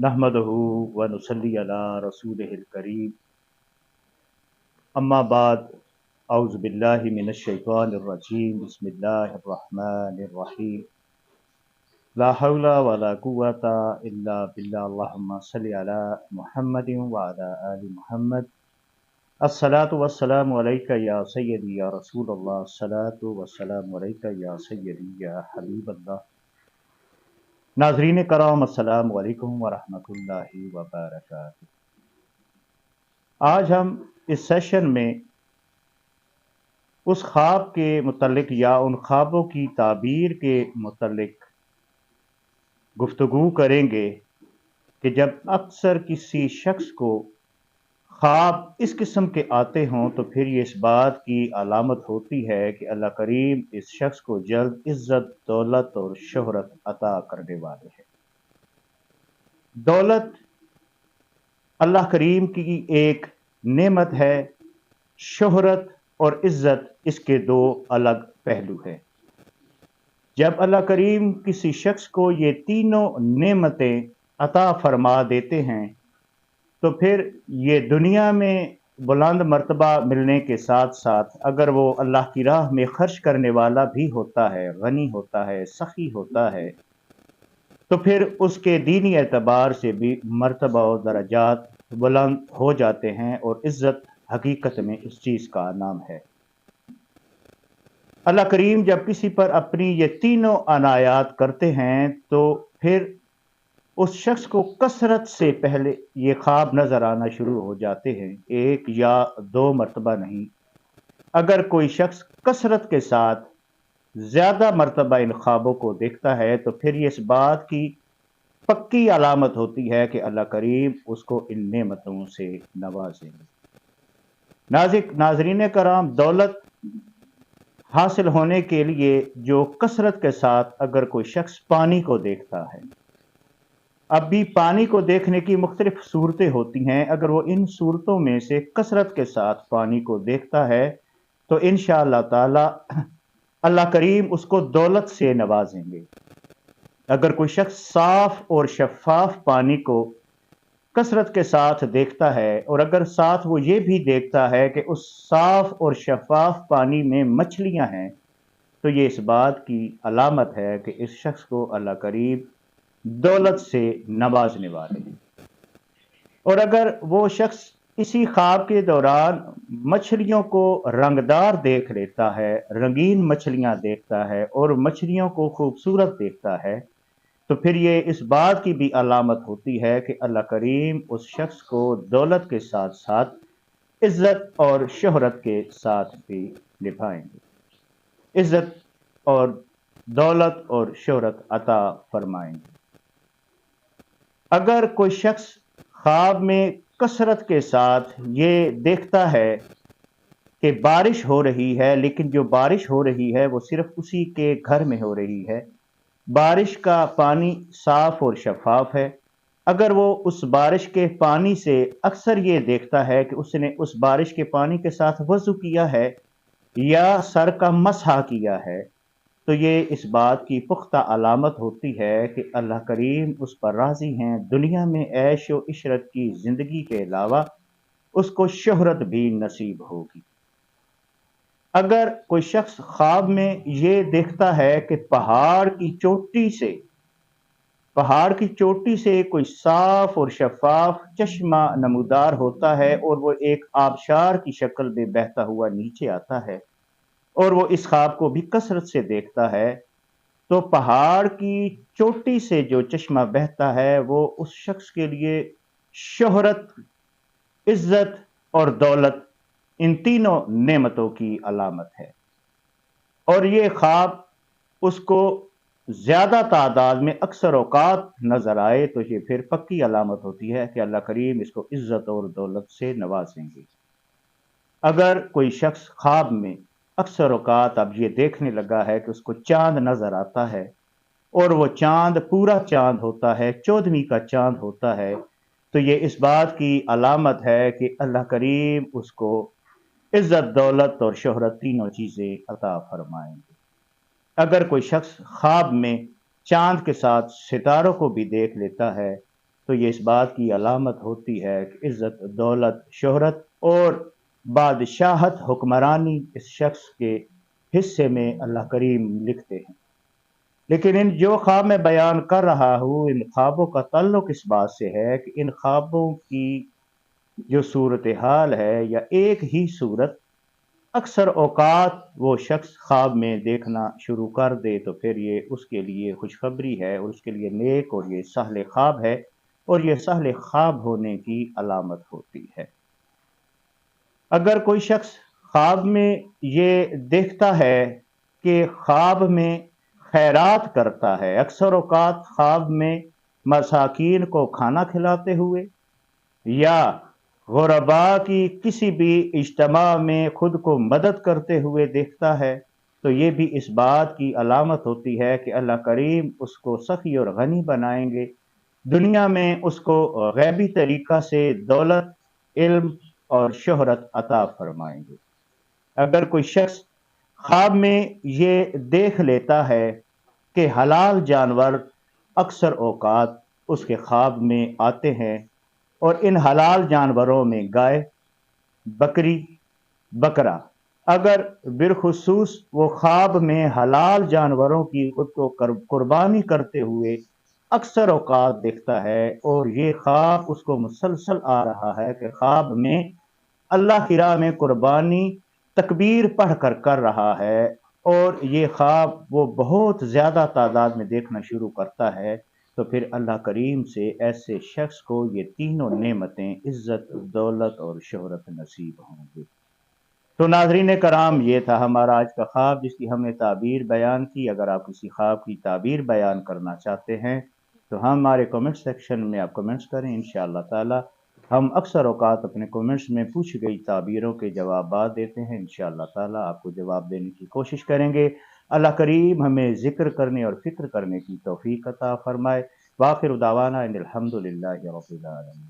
नहमदहु व नुसल्ली अला रसूलिहिल करीम अम्मा बाद औज़ु बिल्लाहि मिनश शैतानिर रजीम बिस्मिल्लाहिर रहमानिर रहीम ला हौला वला कुव्वता इल्ला बिल्लाह अल्लाहुम्मा सल्लि अला मुहम्मदिन व अला आलि मुहम्मद अस्सलातु वस्सलामु अलैका या सय्यदी या रसूल अल्लाह अस्सलातु वस्सलामु अलैका या सय्यदी या हबीब अल्लाह। नाज़रीन कराम अस्सलामु अलैकुम व रहमतुल्लाहि व बरकातुहू। आज हम इस सेशन में उस ख्वाब के मुतल्लिक या उन ख्वाबों की ताबीर के मुतल्लिक गुफ्तगू करेंगे कि जब अक्सर किसी शख्स को ख्वाब इस किस्म के आते हों तो फिर ये इस बात की अलामत होती है कि अल्लाह करीम इस शख्स को जल्द इज्जत, दौलत और शोहरत अता करने वाले हैं। दौलत अल्लाह करीम की एक नेमत है, शोहरत और इज्जत इसके दो अलग पहलू हैं। जब अल्लाह करीम किसी शख्स को ये तीनों नेमतें अता फरमा देते हैं तो फिर ये दुनिया में बुलंद मर्तबा मिलने के साथ साथ अगर वो अल्लाह की राह में खर्च करने वाला भी होता है, गनी होता है, सखी होता है, तो फिर उसके दीनी एतबार से भी मर्तबा और दर्जात बुलंद हो जाते हैं और इज्जत हकीकत में इस चीज़ का नाम है। अल्लाह करीम जब किसी पर अपनी ये तीनों अनायात करते हैं तो फिर उस शख्स को कसरत से पहले ये ख्वाब नजर आना शुरू हो जाते हैं, एक या दो मर्तबा नहीं। अगर कोई शख्स कसरत के साथ ज्यादा मर्तबा इन ख्वाबों को देखता है तो फिर ये इस बात की पक्की अलामत होती है कि अल्लाह करीम उसको इन नेमतों से नवाजेंगे। नाज़रीन कराम, दौलत हासिल होने के लिए जो कसरत के साथ अगर कोई शख्स पानी को देखता है, अब भी पानी को देखने की मुख्तलिफ सूरतें होती हैं, अगर वो इन सूरतों में से कसरत के साथ पानी को देखता है तो इंशाअल्लाह ताला अल्लाह करीम उसको दौलत से नवाजेंगे। अगर कोई शख्स साफ और शफाफ पानी को कसरत के साथ देखता है और अगर साथ वो ये भी देखता है कि उस साफ और शफाफ पानी में मछलियां हैं तो ये इस बात की अलामत है कि इस शख्स को अल्लाह करीम दौलत से नवाजने वाले हैं। और अगर वो शख्स इसी ख्वाब के दौरान मछलियों को रंगदार देख लेता है, रंगीन मछलियां देखता है और मछलियों को खूबसूरत देखता है तो फिर ये इस बात की भी अलामत होती है कि अल्लाह करीम उस शख्स को दौलत के साथ साथ इज्जत और शोहरत के साथ भी निभाएंगे, इज्जत और दौलत और शोहरत अता फरमाएंगे। अगर कोई शख्स ख्वाब में कसरत के साथ ये देखता है कि बारिश हो रही है, लेकिन जो बारिश हो रही है वो सिर्फ उसी के घर में हो रही है, बारिश का पानी साफ और शफाफ है, अगर वो उस बारिश के पानी से अक्सर ये देखता है कि उसने उस बारिश के पानी के साथ वज़ू किया है या सर का मसहा किया है तो ये इस बात की पुख्ता अलामत होती है कि अल्लाह करीम उस पर राज़ी हैं। दुनिया में ऐश व इशरत की ज़िंदगी के अलावा उसको शोहरत भी नसीब होगी। अगर कोई शख्स ख्वाब में ये देखता है कि पहाड़ की चोटी से कोई साफ और शफाफ चश्मा नमूदार होता है और वो एक आबशार की शक्ल में बहता हुआ नीचे आता है और वो इस ख्वाब को भी कसरत से देखता है तो पहाड़ की चोटी से जो चश्मा बहता है वो उस शख्स के लिए शोहरत, इज्जत और दौलत, इन तीनों नेमतों की अलामत है। और ये ख्वाब उसको ज्यादा तादाद में अक्सर औकात नजर आए तो ये फिर पक्की अलामत होती है कि अल्लाह करीम इसको इज्जत और दौलत से नवाजेंगे। अगर कोई शख्स ख्वाब में अक्सर औकात अब ये देखने लगा है कि उसको चांद नजर आता है और वो चांद पूरा चांद होता है, 14वीं का चांद होता है, तो ये इस बात की अलामत है कि अल्लाह करीम उसको इज्जत, दौलत और शोहरत तीनों चीजें अता फरमाएंगे। अगर कोई शख्स ख्वाब में चांद के साथ सितारों को भी देख लेता है تو یہ اس بات کی علامت ہوتی ہے کہ عزت، دولت، شہرت اور بادشاہت، حکمرانی اس شخص کے حصے میں اللہ کریم لکھتے ہیں۔ لیکن ان جو خواب میں بیان کر رہا ہوں، ان خوابوں کا تعلق اس بات سے ہے کہ ان خوابوں کی جو صورتحال ہے یا ایک ہی صورت اکثر اوقات وہ شخص خواب میں دیکھنا شروع کر دے تو پھر یہ اس کے لیے خوشخبری ہے، اور اس کے لیے نیک اور یہ سہل خواب ہے، اور یہ سہل خواب ہونے کی علامت ہوتی ہے۔ اگر کوئی شخص خواب میں یہ دیکھتا ہے کہ خواب میں خیرات کرتا ہے، اکثر اوقات خواب میں مساکین کو کھانا کھلاتے ہوئے یا غرباء کی کسی بھی اجتماع میں خود کو مدد کرتے ہوئے دیکھتا ہے، تو یہ بھی اس بات کی علامت ہوتی ہے کہ اللہ کریم اس کو سخی اور غنی بنائیں گے، دنیا میں اس کو غیبی طریقہ سے دولت، علم اور شہرت عطا فرمائیں گے۔ اگر کوئی شخص خواب میں یہ دیکھ لیتا ہے کہ حلال جانور اکثر اوقات اس کے خواب میں آتے ہیں، اور ان حلال جانوروں میں گائے، بکری، بکرا، اگر بالخصوص وہ خواب میں حلال جانوروں کی خود کو قربانی کرتے ہوئے اکثر اوقات دیکھتا ہے، اور یہ خواب اس کو مسلسل آ رہا ہے کہ خواب میں اللہ کی راہ میں قربانی تکبیر پڑھ کر رہا ہے، اور یہ خواب وہ بہت زیادہ تعداد میں دیکھنا شروع کرتا ہے، تو پھر اللہ کریم سے ایسے شخص کو یہ تینوں نعمتیں عزت، دولت اور شہرت نصیب ہوں گی۔ تو ناظرین کرام، یہ تھا ہمارا آج کا خواب جس کی ہم نے تعبیر بیان کی۔ اگر آپ کسی خواب کی تعبیر بیان کرنا چاہتے ہیں تو ہمارے کمنٹ سیکشن میں آپ کمنٹس کریں، انشاءاللہ تعالی ہم اکثر اوقات اپنے کمنٹس میں پوچھی گئی تعبیروں کے جوابات دیتے ہیں، انشاءاللہ تعالی آپ کو جواب دینے کی کوشش کریں گے۔ اللہ کریم ہمیں ذکر کرنے اور فکر کرنے کی توفیق عطا فرمائے۔ وآخر دعوانا ان الحمد للہ رب العالمین۔